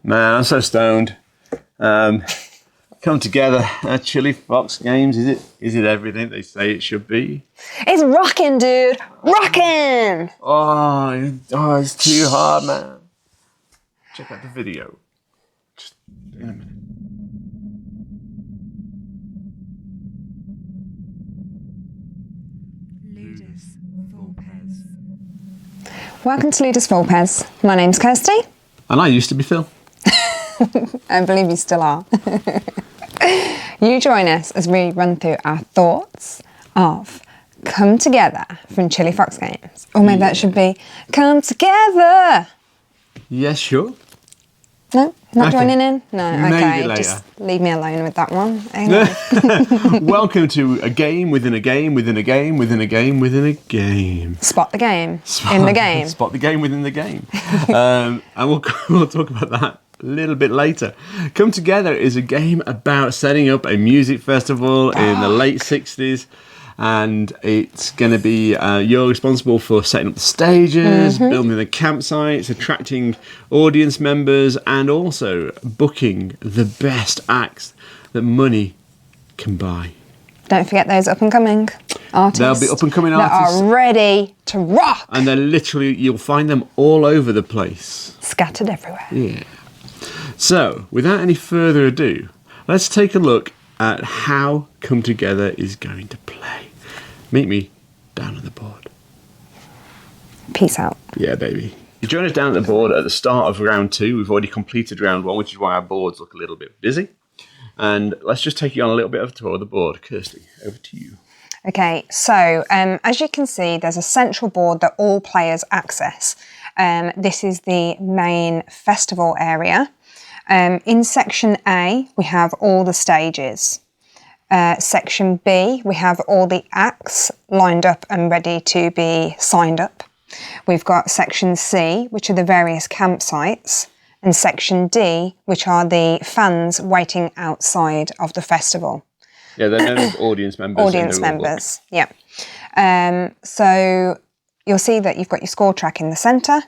Man, I'm so stoned. Come together at Chilifox Games. Is it everything they say it should be? It's rocking, dude. Rocking. Oh, it's too hard, man. Check out the video. Just in a minute. Ludus, Vulpes. Welcome to Ludus Vulpes. My name's Kirsty. And I used to be Phil. I believe you still are. You join us as we run through our thoughts of Come Together from Chilifox Games. Or maybe that should be Come Together. Yes, sure. No? Not Okay. joining in? No, Maybe okay. later. Just leave me alone with that one. Anyway. Welcome to a game within a game within a game within a game within a game. Spot the game in the game. Spot the game within the game. And we'll talk about that a little bit later. Come Together is a game about setting up a music festival in the late 60s. And it's going to be, you're responsible for setting up the stages, building the campsites, attracting audience members, and also booking the best acts that money can buy. Don't forget those up-and-coming artists. There'll be up-and-coming artists. That are ready to rock. And they're literally, you'll find them all over the place. Scattered everywhere. Yeah. So, without any further ado, let's take a look at how Come Together is going to play. Meet me down on the board. Peace out. Yeah, baby. You join us down at the board at the start of round 2. We've already completed round 1, which is why our boards look a little bit busy. And let's just take you on a little bit of a tour of the board. Kirsty, over to you. Okay, so as you can see, there's a central board that all players access. This is the main festival area. In section A, we have all the stages. Section B, we have all the acts lined up and ready to be signed up. We've got section C, which are the various campsites, and section D, which are the fans waiting outside of the festival. Yeah, they're known as audience members. Audience members, yeah. So you'll see that you've got your score track in the centre.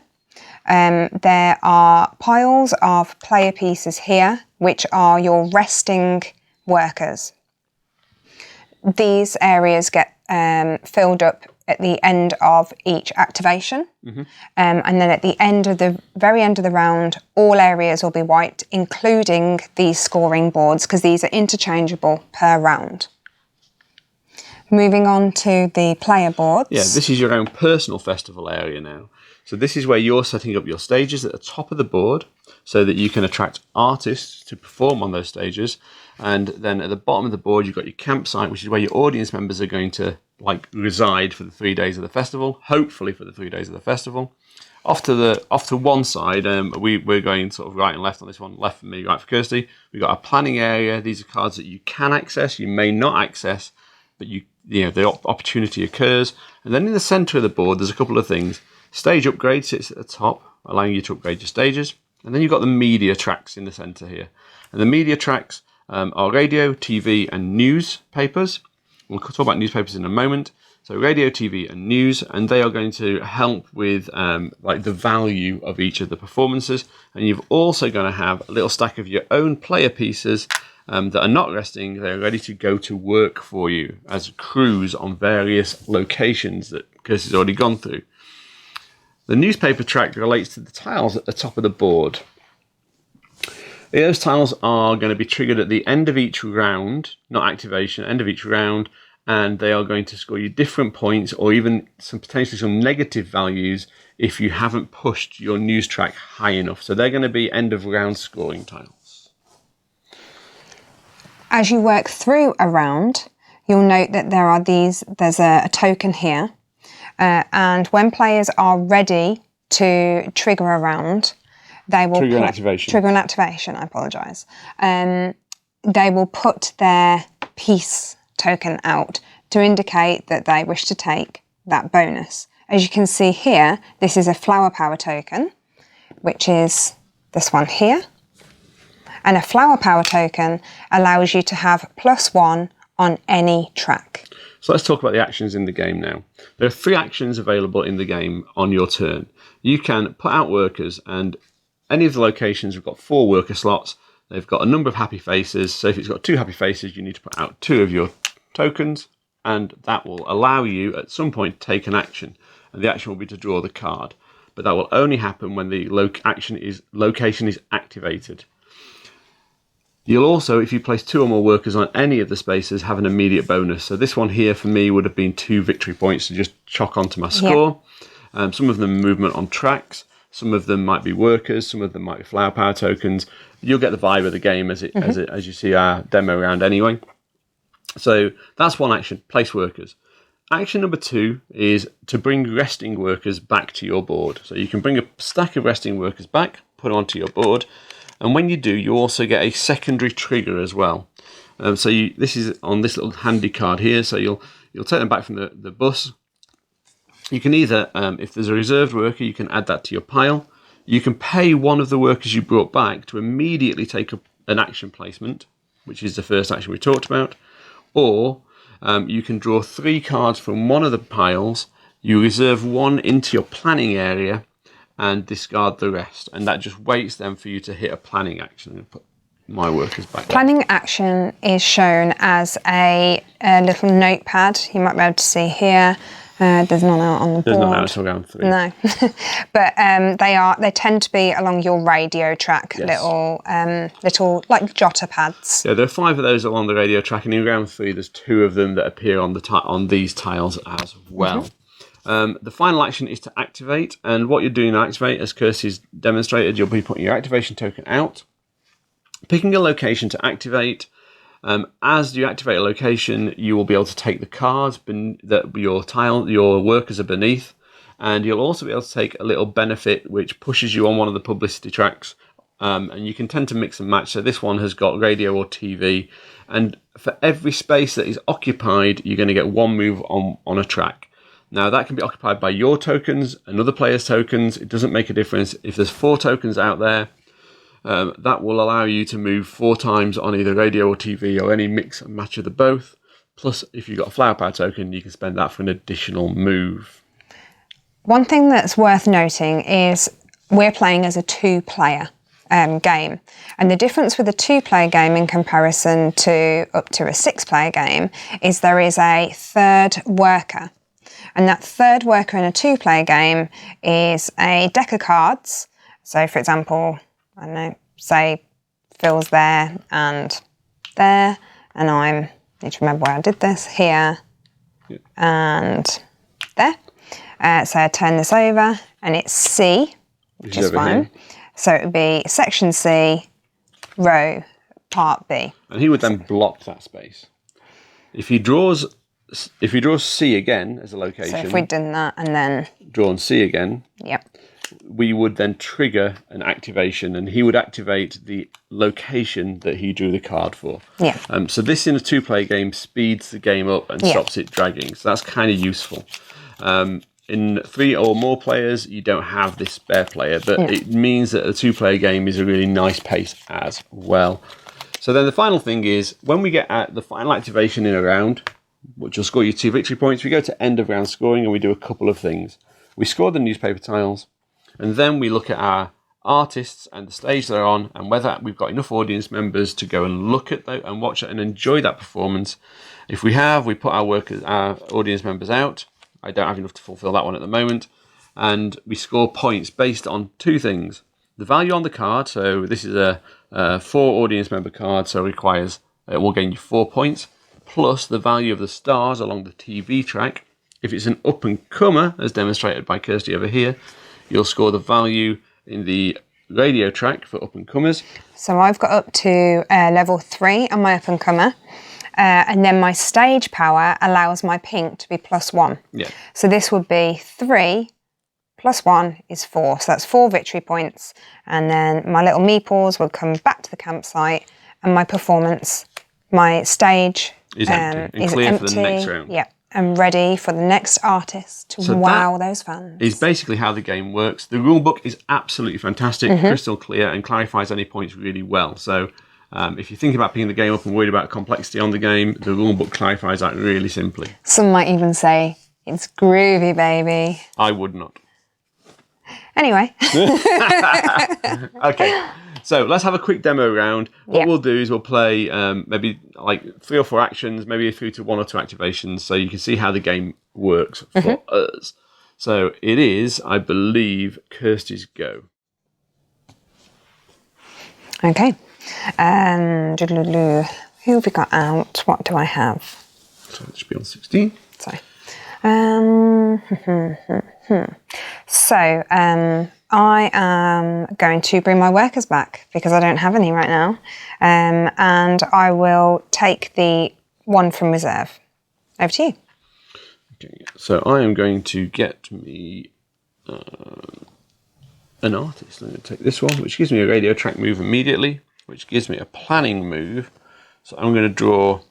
There are piles of player pieces here, which are your resting workers. These areas get filled up at the end of each activation. And then at the very end of the round, all areas will be wiped, including these scoring boards, because these are interchangeable per round. Moving on to the player boards. Yeah, this is your own personal festival area now. So this is where you're setting up your stages at the top of the board so that you can attract artists to perform on those stages. And then at the bottom of the board, you've got your campsite, which is where your audience members are going to reside for the 3 days of the festival, hopefully for the 3 days of the festival. Off to one side, we're going sort of right and left on this one, left for me, right for Kirsty. We've got our planning area. These are cards that you can access, you may not access, but the opportunity occurs. And then in the centre of the board, there's a couple of things. Stage upgrade sits at the top, allowing you to upgrade your stages. And then you've got the media tracks in the centre here. And the media tracks are radio, TV, and newspapers. We'll talk about newspapers in a moment. So radio, TV, and news, and they are going to help with the value of each of the performances. And you've also going to have a little stack of your own player pieces that are not resting. They're ready to go to work for you as crews on various locations that Kirsty's already gone through. The newspaper track relates to the tiles at the top of the board. Those tiles are going to be triggered at the end of each round, not activation, end of each round, and they are going to score you different points or even potentially some negative values if you haven't pushed your news track high enough. So they're going to be end of round scoring tiles. As you work through a round, you'll note that there's a token here, and when players are ready to trigger a round, they will Trigger an activation, I apologise. They will put their peace token out to indicate that they wish to take that bonus. As you can see here, this is a flower power token, which is this one here. And a flower power token allows you to have +1 on any track. So let's talk about the actions in the game now. There are 3 actions available in the game on your turn. You can put out workers and any of the locations have got 4 worker slots. They've got a number of happy faces. So if it's got 2 happy faces, you need to put out 2 of your tokens, and that will allow you at some point to take an action. And the action will be to draw the card. But that will only happen when the location is activated. You'll also, if you place 2 or more workers on any of the spaces, have an immediate bonus. So this one here for me would have been 2 victory points to just chalk onto my score. Some of them movement on tracks. Some of them might be workers. Some of them might be flower power tokens. You'll get the vibe of the game as you see our demo round anyway. So that's one action, place workers. Action number 2 is to bring resting workers back to your board. So you can bring a stack of resting workers back, put them onto your board, and when you do, you also get a secondary trigger as well. This is on this little handy card here. So you'll take them back from the bus. You can either, if there's a reserved worker, you can add that to your pile. You can pay one of the workers you brought back to immediately take an action placement, which is the first action we talked about, or you can draw 3 cards from one of the piles. You reserve 1 into your planning area and discard the rest. And that just waits then for you to hit a planning action. And put my workers back there. Planning action is shown as a little notepad. You might be able to see here. There's none out on the board. There's none out until round 3. No, but they tend to be along your radio track, little like jotter pads. Yeah, there are 5 of those along the radio track, and in round 3, there's 2 of them that appear on these tiles as well. The final action is to activate, and what you're doing to activate, as Kirsty's demonstrated, you'll be putting your activation token out, picking a location to activate. As you activate a location, you will be able to take the cards that your workers are beneath, and you'll also be able to take a little benefit which pushes you on one of the publicity tracks, and you can tend to mix and match. So this one has got radio or TV, and for every space that is occupied, you're going to get 1 move on a track. Now that can be occupied by your tokens, another player's tokens. It doesn't make a difference. If there's 4 tokens out there, that will allow you to move 4 times on either radio or TV or any mix and match of the both. Plus, if you've got a flower power token, you can spend that for an additional move. One thing that's worth noting is we're playing as a 2-player game. And the difference with a 2-player game in comparison to up to a 6-player game is there is a 3rd worker. And that 3rd worker in a 2-player game is a deck of cards. So, for example, I don't know, say Phil's there, and I need to remember where I did this, here, and there. So I turn this over, and it's C, which is fine. Here. So it would be section C, row, part B. And he would then block that space. If he draws C again as a location... So if we'd done that and then... Drawn C again... Yep. We would then trigger an activation, and he would activate the location that he drew the card for. Yeah. So this in a 2-player game speeds the game up and stops it dragging. So that's kind of useful. In 3 or more players, you don't have this spare player, but it means that a 2-player game is a really nice pace as well. So then the final thing is, when we get at the final activation in a round, which will score you 2 victory points, we go to end of round scoring and we do a couple of things. We score the newspaper tiles, and then we look at our artists and the stage they're on, and whether we've got enough audience members to go and look at that and watch it and enjoy that performance. If we have, we put our audience members out. I don't have enough to fulfill that one at the moment. And we score points based on 2 things. The value on the card, so this is a 4 audience member card, so it will gain you 4 points, plus the value of the stars along the TV track. If it's an up-and-comer, as demonstrated by Kirsty over here, you'll score the value in the radio track for up-and-comers. So I've got up to level 3 on my up-and-comer. And then my stage power allows my pink to be +1. Yeah. So this would be 3 plus 1 is 4. So that's 4 victory points. And then my little meeples will come back to the campsite, and my performance, my stage is empty and clear for the next round. Yeah. And ready for the next artist to wow those fans. Is basically how the game works. The rulebook is absolutely fantastic, crystal clear, and clarifies any points really well. So if you think about picking the game up and worried about complexity on the game, the rulebook clarifies that really simply. Some might even say it's groovy, baby. I would not. Anyway. Okay, so let's have a quick demo round. What we'll do is we'll play maybe like 3 or 4 actions, maybe through to 1 or 2 activations, so you can see how the game works for us. So it is, I believe, Kirsty's go. Okay. Who have we got out? What do I have? So it should be on 16. Sorry. So I am going to bring my workers back because I don't have any right now. And I will take the one from reserve. Over to you. Okay, so I am going to get me an artist. I'm going to take this one, which gives me a radio track move immediately, which gives me a planning move. So I'm going to draw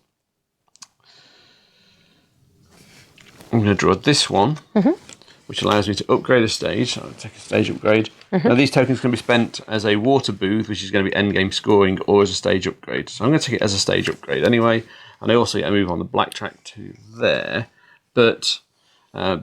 this one, which allows me to upgrade a stage. So I'll take a stage upgrade. Now these tokens can be spent as a water booth, which is going to be endgame scoring, or as a stage upgrade. So I'm going to take it as a stage upgrade anyway. And I also get a move on the black track to there. But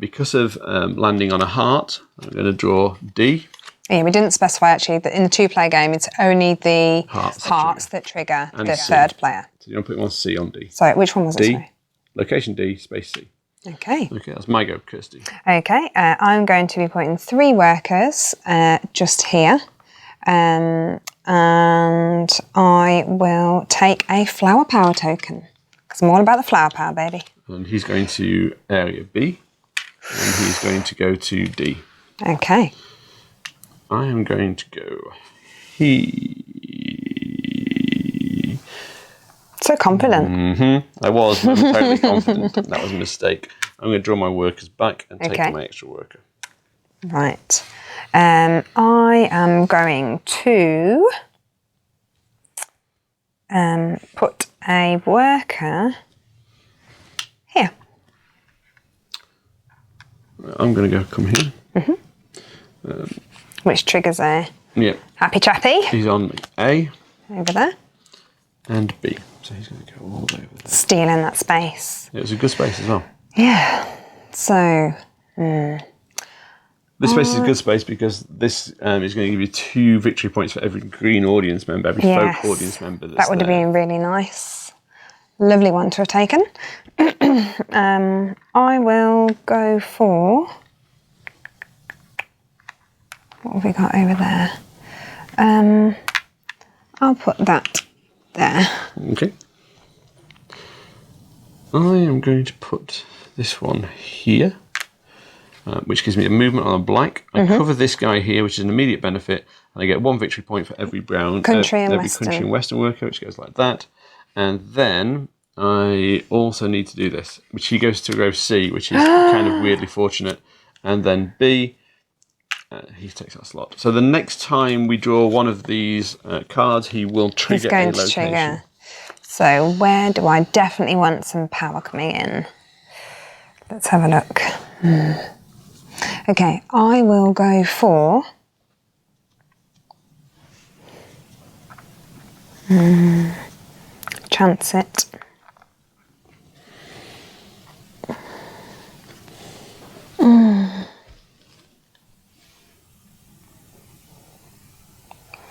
because of landing on a heart, I'm going to draw D. Yeah, we didn't specify actually that in the 2-player game, it's only the hearts that trigger the third player. So you want to put one C on D. Sorry, which one was it? D, Sorry? location D, space C. Okay. Okay, that's my go, Kirsty. Okay, I'm going to be putting 3 workers just here. And I will take a flower power token because I'm all about the flower power, baby. And he's going to area B, and he's going to go to D. Okay. I am going to go he. So confident. I was totally confident. That was a mistake. I'm going to draw my workers back and take my extra worker. Right. I am going to put a worker here. I'm going to come here. Which triggers a happy chappy. He's on A. Over there. And B. So he's going to go all over there. Stealing that space. It was a good space as well. Yeah. So... This space is a good space because this is going to give you 2 victory points for every green audience member, every folk audience member that's that would have been really nice. Lovely one to have taken. I will go for... What have we got over there? I'll put that there. Okay. I am going to put this one here, which gives me a movement on a black. I cover this guy here, which is an immediate benefit, and I get 1 victory point for every brown country and western worker, which goes like that. And then I also need to do this, which he goes to row C, which is kind of weirdly fortunate. And then B, he takes that slot. So the next time we draw one of these cards, he will trigger a location. Trigger. So where do I definitely want some power coming in? Let's have a look. Okay, I will go for... chance it.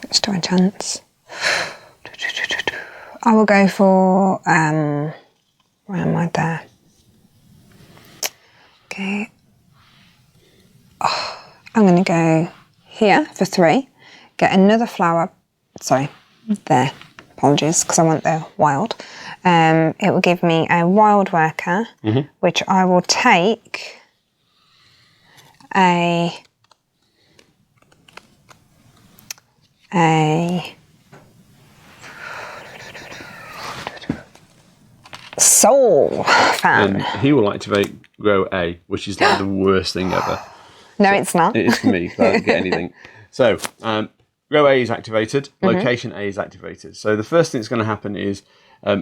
Which do I chance? I will go for... where am I there? Okay. Oh, I'm going to go here for 3. Get another flower. Sorry, there. Apologies, because I want the wild. It will give me a wild worker, which I will take a soul fan. And he will activate row A, which is like the worst thing ever. No, it's not. It is for me, because I don't get anything. So, row A is activated, location A is activated. So the first thing that's going to happen is,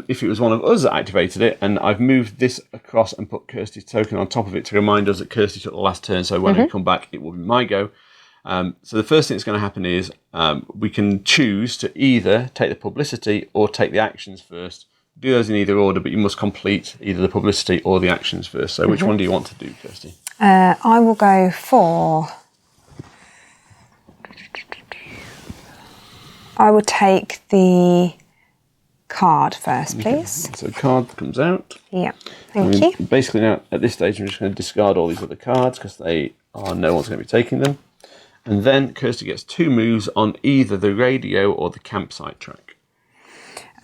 if it was one of us that activated it, and I've moved this across and put Kirsty's token on top of it to remind us that Kirsty took the last turn, so when we come back, it will be my go. So the first thing that's going to happen is we can choose to either take the publicity or take the actions first. Do those in either order, but you must complete either the publicity or the actions first. So which one do you want to do, Kirsty? I will go for... I will take the card first, please. So card comes out. Yeah, thank you. Basically now, at this stage, I'm just going to discard all these other cards because no one's going to be taking them. And then Kirsty gets 2 moves on either the radio or the campsite track.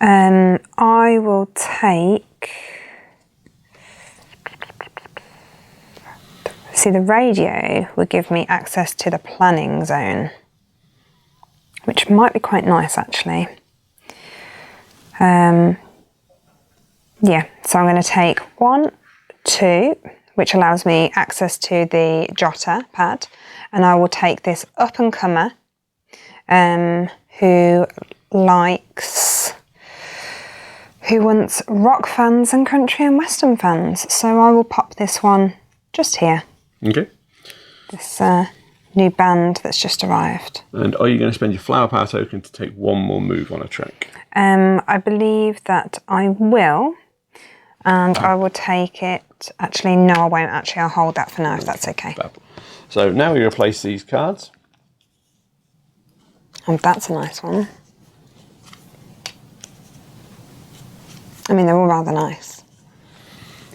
I will take... See, the radio will give me access to the planning zone, which might be quite nice, actually. Yeah, so I'm going to take 1, 2, which allows me access to the jotter pad, and I will take this up-and-comer who wants rock fans and country and western fans. So I will pop this one just here. Okay. This new band that's just arrived. And are you going to spend your flower power token to take 1 more move on a track? I believe that I will, and I will take it. Actually, no, I won't. Actually, I'll hold that for now if that's okay. So now we replace these cards. And that's a nice one. I mean, they're all rather nice.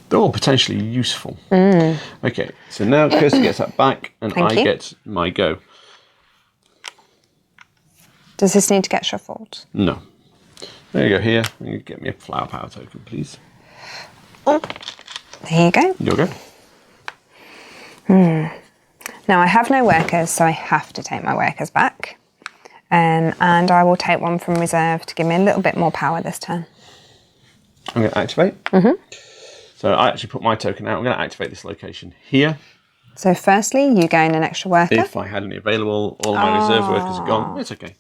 They're all potentially useful. Okay, so now Kirsty gets that back, and Thank I you. get my go. Does this need to get shuffled? No. There you go. Here, you get me a flower power token, please. Oh, there you go. Your go. Now I have no workers, so I have to take my workers back. And I will take 1 from reserve to give me a little bit more power this turn. I'm going to activate. So I actually put my token out. I'm going to activate this location here. So firstly, you gain an extra worker. If I had any available, all of my reserve workers are gone. It's okay.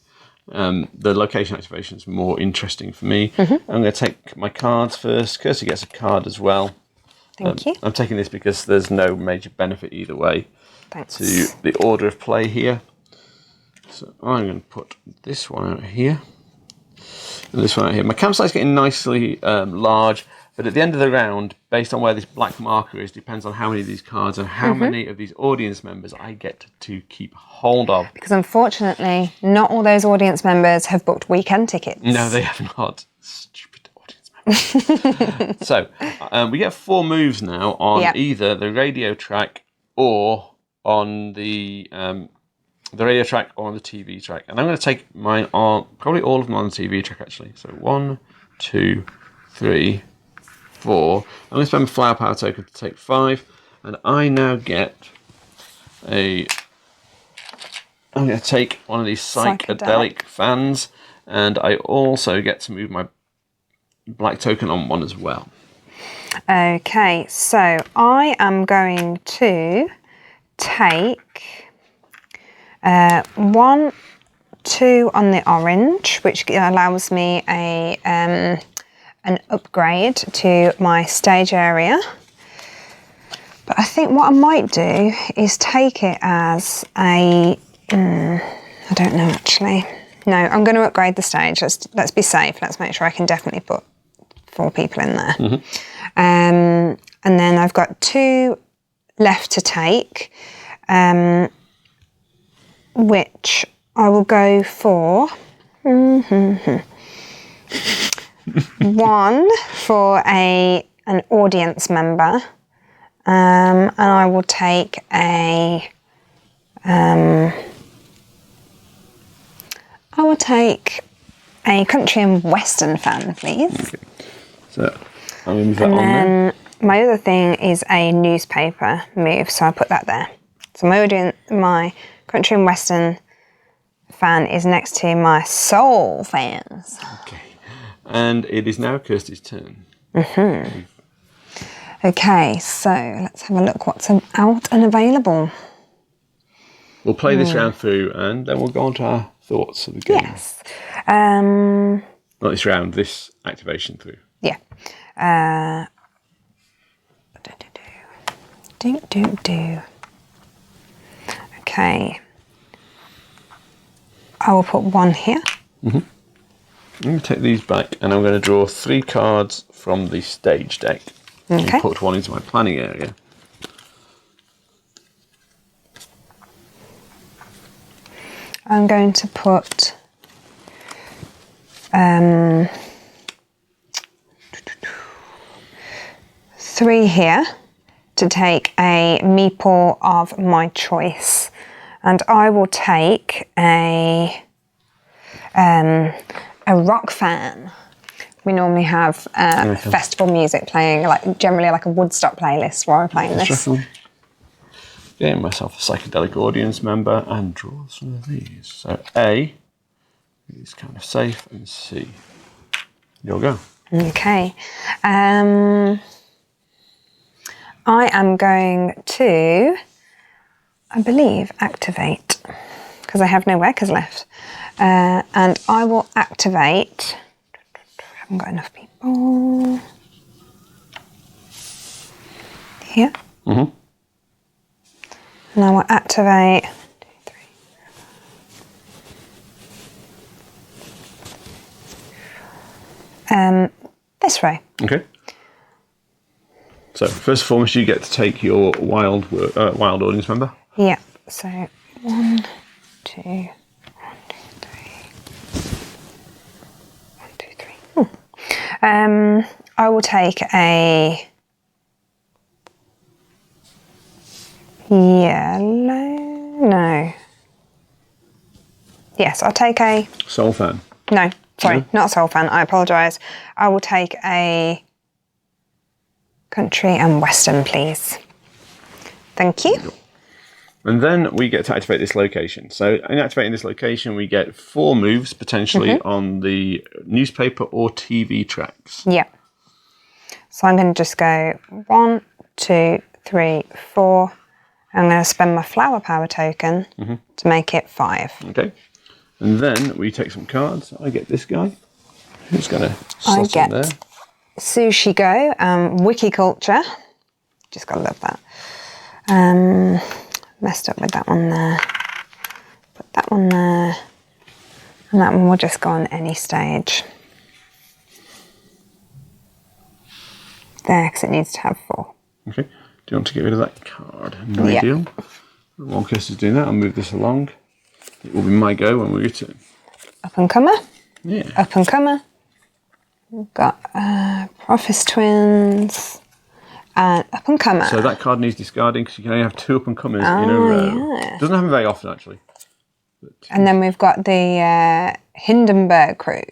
The location activation is more interesting for me. I'm going to take my cards first. Kirsty gets a card as well. Thank you. I'm taking this because there's no major benefit either way Thanks. to the order of play here. So I'm going to put this one out here and this one out here. My campsite's getting nicely large, but at the end of the round, based on where this black marker is, depends on how many of these cards and how many of these audience members I get to keep hold of. Because unfortunately, not all those audience members have booked weekend tickets. No, they have not. Stupid audience members. So we get 4 moves now on either the radio track or on the radio track or on the TV track. And I'm going to take mine on, probably all of them on the TV track actually. So 1, 2, 3, 4. I'm going to spend a flower power token to take 5. And I now get I'm going to take one of these psychedelic fans. And I also get to move my black token on 1 as well. Okay, so I am going to take 1, 2 on the orange, which allows me an upgrade to my stage area. But I think what I might do is take it as I don't know actually. No, I'm going to upgrade the stage. Let's be safe. Let's make sure I can definitely put 4 people in there. And then I've got 2 left to take, which I will go for 1 for an audience member, and I will take a country and western fan, please. Okay. So I'm going to move that on there. My other thing is a newspaper move, so I put that there. So my country and western fan is next to my soul fans. Okay. And it is now Kirsty's turn. Okay, so let's have a look what's out and available. We'll play this round through and then we'll go on to our thoughts of the game. Yes. Not this round, this activation through. Yeah. Okay. I will put 1 here. I'm going to take these back and I'm going to draw 3 cards from the stage deck. Okay. And put 1 into my planning area. I'm going to put 3 here to take a meeple of my choice, and I will take a rock fan. We normally have festival music playing, like generally like a Woodstock playlist while we're playing this. Getting myself a psychedelic audience member and draw some of these. So A is kind of safe, and C. You'll go. Okay. I am going to, I believe, activate, because I have no workers left. And I will activate, I haven't got enough people, here. Mm-hmm. And I will activate, 1, 2, 3. This row. Okay. So first and foremost, you get to take your wild audience member. Yeah. So 1, 2, 1, 2, 3. 1, 2, 3. I will take a yellow. No. Yes, I'll take a Soul fan. No, sorry, No? not a soul fan. I apologise. I will take a country and western, please. Thank you. And then we get to activate this location. So in activating this location, we get 4 moves potentially on the newspaper or TV tracks. Yeah. So I'm going to just go 1, 2, 3, 4. I'm going to spend my flower power token to make it 5. Okay. And then we take some cards. I get this guy. Who's going to slot get in there? Sushi Go, Wikiculture. Just gotta love that. Messed up with that one there. Put that one there. And that one will just go on any stage. There, because it needs to have 4. Okay. Do you want to get rid of that card? No Yeah. deal. While Kirsty's doing that, I'll move this along. It will be my go when we return. Up and comer. Yeah. Up and comer. We've got Prophet's Twins. And up and comer. So that card needs discarding because you can only have 2 up and comers in a row. Yeah. Doesn't happen very often, actually. And then we've got the Hindenburg crew.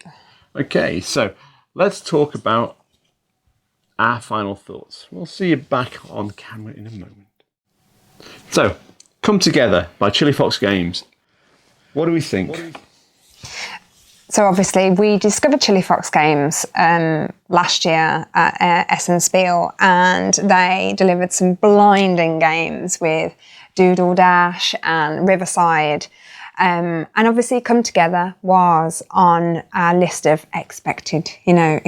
Okay, so let's talk about our final thoughts. We'll see you back on camera in a moment. So, Come Together by Chilifox Games. What do we think? So obviously we discovered Chilifox Games last year at Essen Spiel, and they delivered some blinding games with Doodle Dash and Riverside. And obviously Come Together was on our list of expected,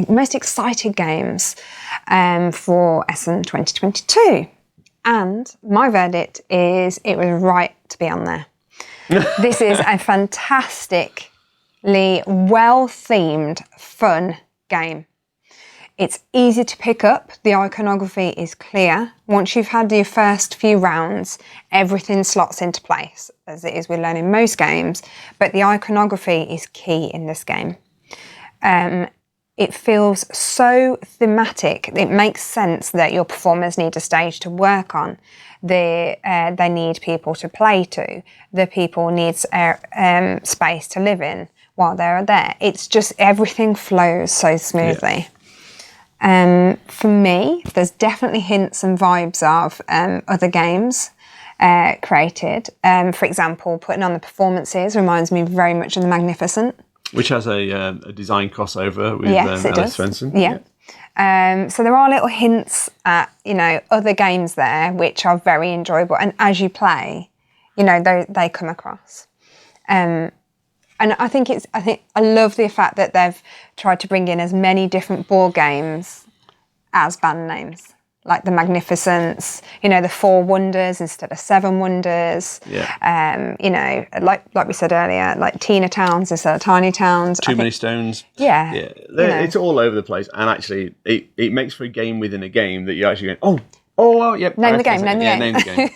most excited games for Essen 2022. And my verdict is it was right to be on there. This is a fantastic well-themed, fun game. It's easy to pick up. The iconography is clear. Once you've had your first few rounds, everything slots into place, as it is with learning most games, but the iconography is key in this game. It feels so thematic. It makes sense that your performers need a stage to work on. They need people to play to. The people need space to live in while they're there. It's just everything flows so smoothly. Yeah. For me, there's definitely hints and vibes of other games created. For example, putting on the performances reminds me very much of The Magnificent. Which has a design crossover with Eilif Svensson. Yeah. So there are little hints at, other games there which are very enjoyable. And as you play, they come across. And I think I love the fact that they've tried to bring in as many different board games as band names, like the Magnificents, the 4 Wonders instead of 7 Wonders. Yeah. Like we said earlier, like Tina Towns instead of Tiny Towns. Too Many Stones. Yeah. Yeah. It's all over the place, and actually, it makes for a game within a game that you're actually going, well, yep. Name the game. Name the game.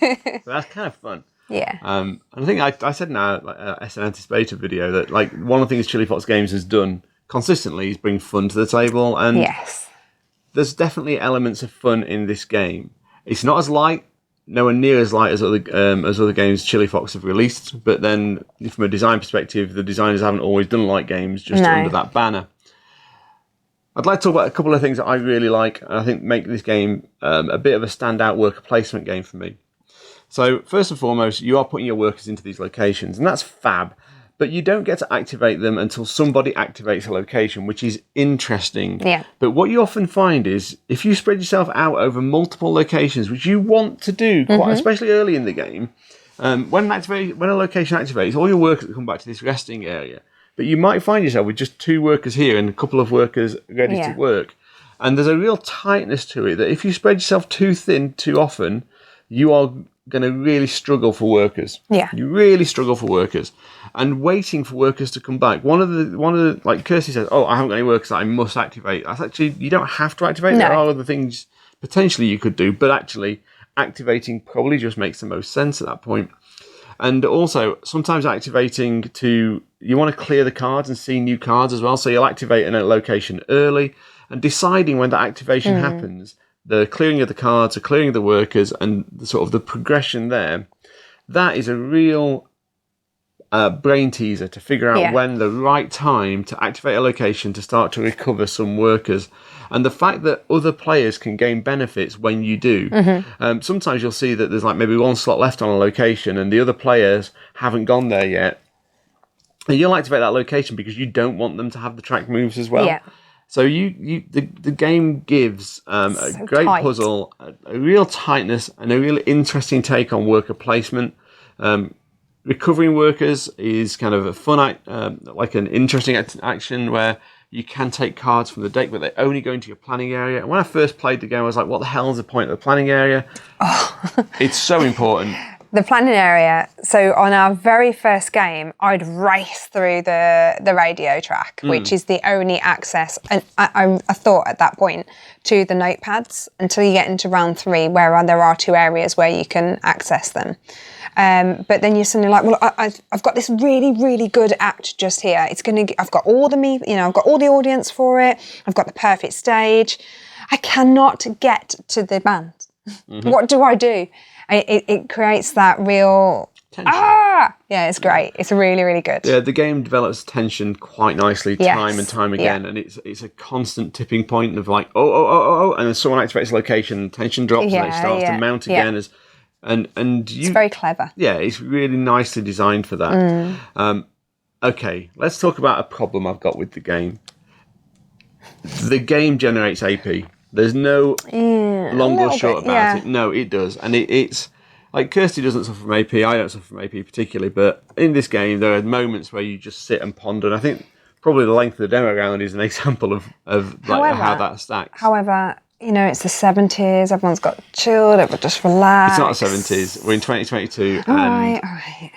So that's kind of fun. Yeah. And I think I said in our SN Anticipator video that one of the things Chilifox Games has done consistently is bring fun to the table, and Yes. there's definitely elements of fun in this game. It's not as light, nowhere near as light as other games Chilifox have released, but then from a design perspective, the designers haven't always done light games just No. under that banner. I'd like to talk about a couple of things that I really like, and I think make this game a bit of a standout worker placement game for me. So first and foremost, you are putting your workers into these locations, and that's fab. But you don't get to activate them until somebody activates a location, which is interesting. Yeah. But what you often find is if you spread yourself out over multiple locations, which you want to do, quite especially early in the game, when a location activates, all your workers come back to this resting area. But you might find yourself with just 2 workers here and a couple of workers ready to work. And there's a real tightness to it that if you spread yourself too thin too often, you are going to really struggle for workers. Yeah. You really struggle for workers. And waiting for workers to come back. One of the like Kirsty says, I haven't got any workers that I must activate. That's actually, you don't have to activate. No. There are other things potentially you could do, but actually activating probably just makes the most sense at that point. And also, sometimes activating you want to clear the cards and see new cards as well. So you'll activate in a location early, and deciding when that activation happens, the clearing of the cards, the clearing of the workers, and the progression there, that is a real brain teaser to figure out when the right time to activate a location to start to recover some workers. And the fact that other players can gain benefits when you do. Sometimes you'll see that there's like maybe 1 slot left on a location and the other players haven't gone there yet. And you'll activate that location because you don't want them to have the track moves as well. Yeah. So the game gives a great tight. puzzle, a real tightness, and a really interesting take on worker placement. Recovering workers is kind of a fun, like an interesting action where you can take cards from the deck, but they only go into your planning area. And when I first played the game, I was like, what the hell is the point of the planning area? It's so important. The planning area. So on our very first game, I'd race through the radio track, which is the only access, and I thought at that point, to the notepads until you get into round 3, where there are 2 areas where you can access them. But then you're suddenly like, well, I've got this really, really good act just here. I've got all I've got all the audience for it. I've got the perfect stage. I cannot get to the band. What do I do? It creates that real tension. Yeah, it's great. It's really, really good. Yeah, the game develops tension quite nicely time and time again, and it's a constant tipping point of like, and then someone activates a location, tension drops, and it starts to mount again. It's very clever. Yeah, it's really nicely designed for that. Okay, let's talk about a problem I've got with the game. The game generates AP. There's no long or short about it. No, it does. And it's like Kirsty doesn't suffer from AP. I don't suffer from AP particularly. But in this game, there are moments where you just sit and ponder. And I think probably the length of the demo round is an example of how that stacks. However, it's the 70s. Everyone's got chilled. Everyone just relaxed. It's not the 70s. We're in 2022. All right.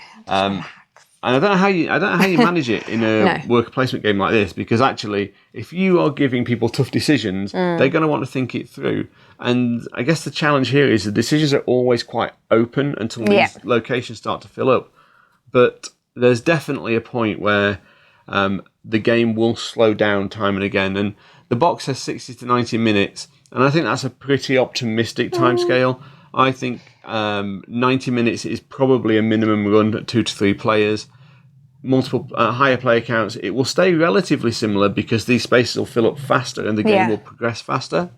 And I don't know how you manage it in a worker placement game like this, because actually, if you are giving people tough decisions, they're going to want to think it through. And I guess the challenge here is the decisions are always quite open until these locations start to fill up. But there's definitely a point where the game will slow down time and again. And the box says 60 to 90 minutes, and I think that's a pretty optimistic timescale. I think 90 minutes is probably a minimum run at 2 to 3 players. Multiple higher player counts, it will stay relatively similar because these spaces will fill up faster and the game will progress faster.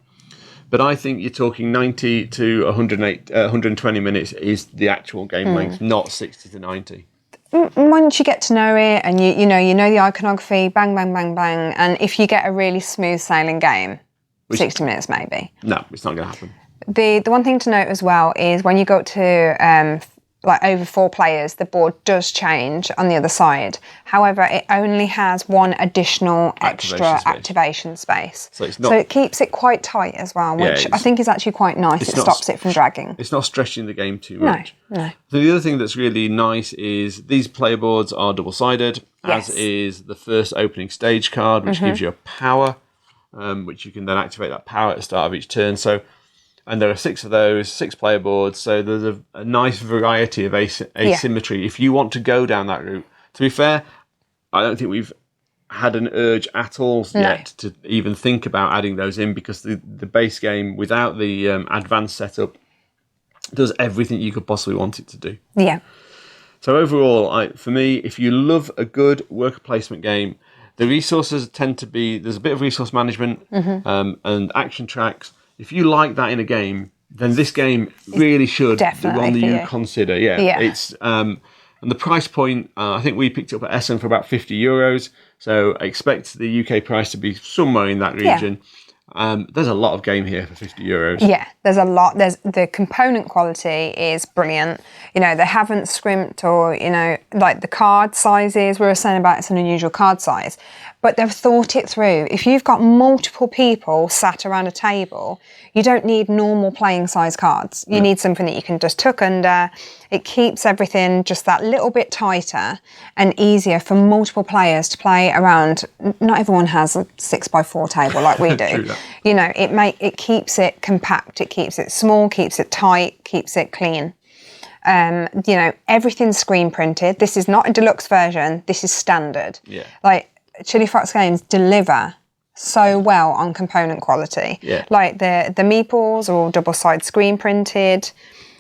But I think you're talking 90 to 120 minutes is the actual game length, not 60 to 90. Once you get to know it and you know the iconography, bang, bang, bang, bang, and if you get a really smooth sailing game, 60 minutes maybe. No, it's not going to happen. The one thing to note as well is when you go to over 4 players, the board does change on the other side. However, it only has 1 additional extra activation space. So it keeps it quite tight as well, which I think is actually quite nice. It stops it from dragging. It's not stretching the game too much. No. So the other thing that's really nice is these player boards are double-sided, as is the first opening stage card, which gives you a power, which you can then activate that power at the start of each turn. And there are 6 of those, 6 player boards, so there's a nice variety of asymmetry if you want to go down that route. To be fair, I don't think we've had an urge at all yet to even think about adding those in, because the base game without the advanced setup does everything you could possibly want it to do. Yeah. So overall, for me, if you love a good worker placement game, the resources tend to be, there's a bit of resource management and action tracks. If you like that in a game, then this game really should be the one that you consider. Yeah. It's and the price point, I think we picked it up at Essen for about €50. So I expect the UK price to be somewhere in that region. There's a lot of game here for €50. Yeah, there's a lot. There's the component quality is brilliant. You know, they haven't scrimped, or, you know, like the card sizes, we were saying about it's an unusual card size, but they've thought it through. If you've got multiple people sat around a table, you don't need normal playing size cards. You need something that you can just tuck under. It keeps everything just that little bit tighter and easier for multiple players to play around. Not everyone has a 6x4 table like we do. You know, it keeps it compact, it keeps it small, keeps it tight, keeps it clean. You know, everything's screen printed. This is not a deluxe version. This is standard. Yeah. Like Chilifox Games deliver so well on component quality. Yeah. Like the meeples are all double-side screen printed.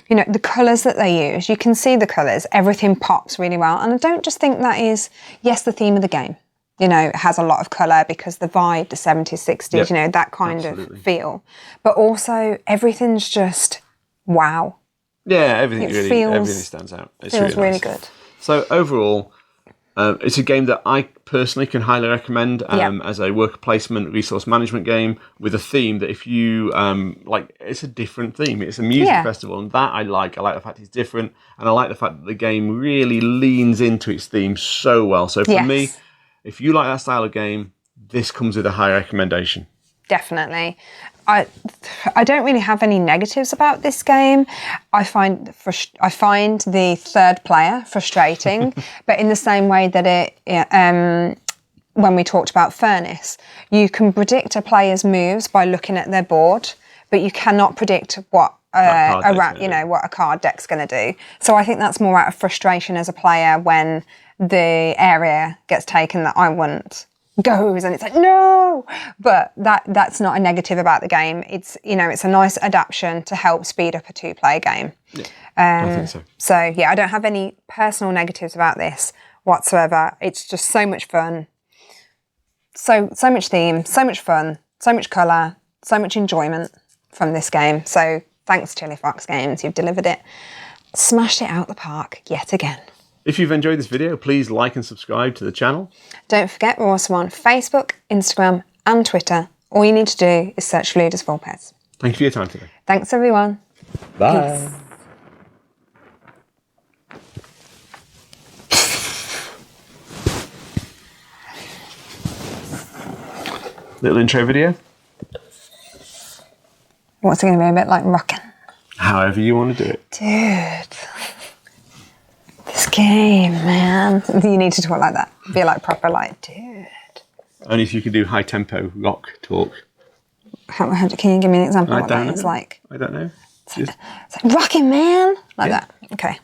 You know, the colours that they use, you can see the colours. Everything pops really well. And I don't just think that is, yes, the theme of the game. You know, it has a lot of colour because the vibe, the 70s, 60s, you know, that kind of feel. But also, everything's just wow. Yeah, everything stands out. It feels really good. So overall, it's a game that I personally can highly recommend as a worker placement, resource management game with a theme that if you like, it's a different theme. It's a music festival, and that I like. I like the fact it's different, and I like the fact that the game really leans into its theme so well. So for me, if you like that style of game, this comes with a high recommendation. Definitely. I don't really have any negatives about this game. I find the third player frustrating, but in the same way that when we talked about Furnace, you can predict a player's moves by looking at their board, but you cannot predict what what a card deck's going to do. So I think that's more out of frustration as a player when the area gets taken that I want goes, and it's like, no, but that's not a negative about the game. It's, you know, it's a nice adaptation to help speed up a 2-player game. I think so. So yeah, I don't have any personal negatives about this whatsoever. It's just so much fun, so much theme, so much fun, so much colour, so much enjoyment from this game. So thanks, Chilifox Games, you've delivered it, smashed it out the park yet again. If you've enjoyed this video, please like and subscribe to the channel. Don't forget, we're also on Facebook, Instagram and Twitter. All you need to do is search for Ludus Vulpes. Thank you for your time today. Thanks, everyone. Bye. Little intro video. What's it going to be, a bit like rocking? However you want to do it. Dude. This game, man. You need to talk like that. Be like proper, like, dude. Only if you can do high tempo rock talk. Can you give me an example of what that is like? I don't know. It's like rocking, man. Like that. Okay.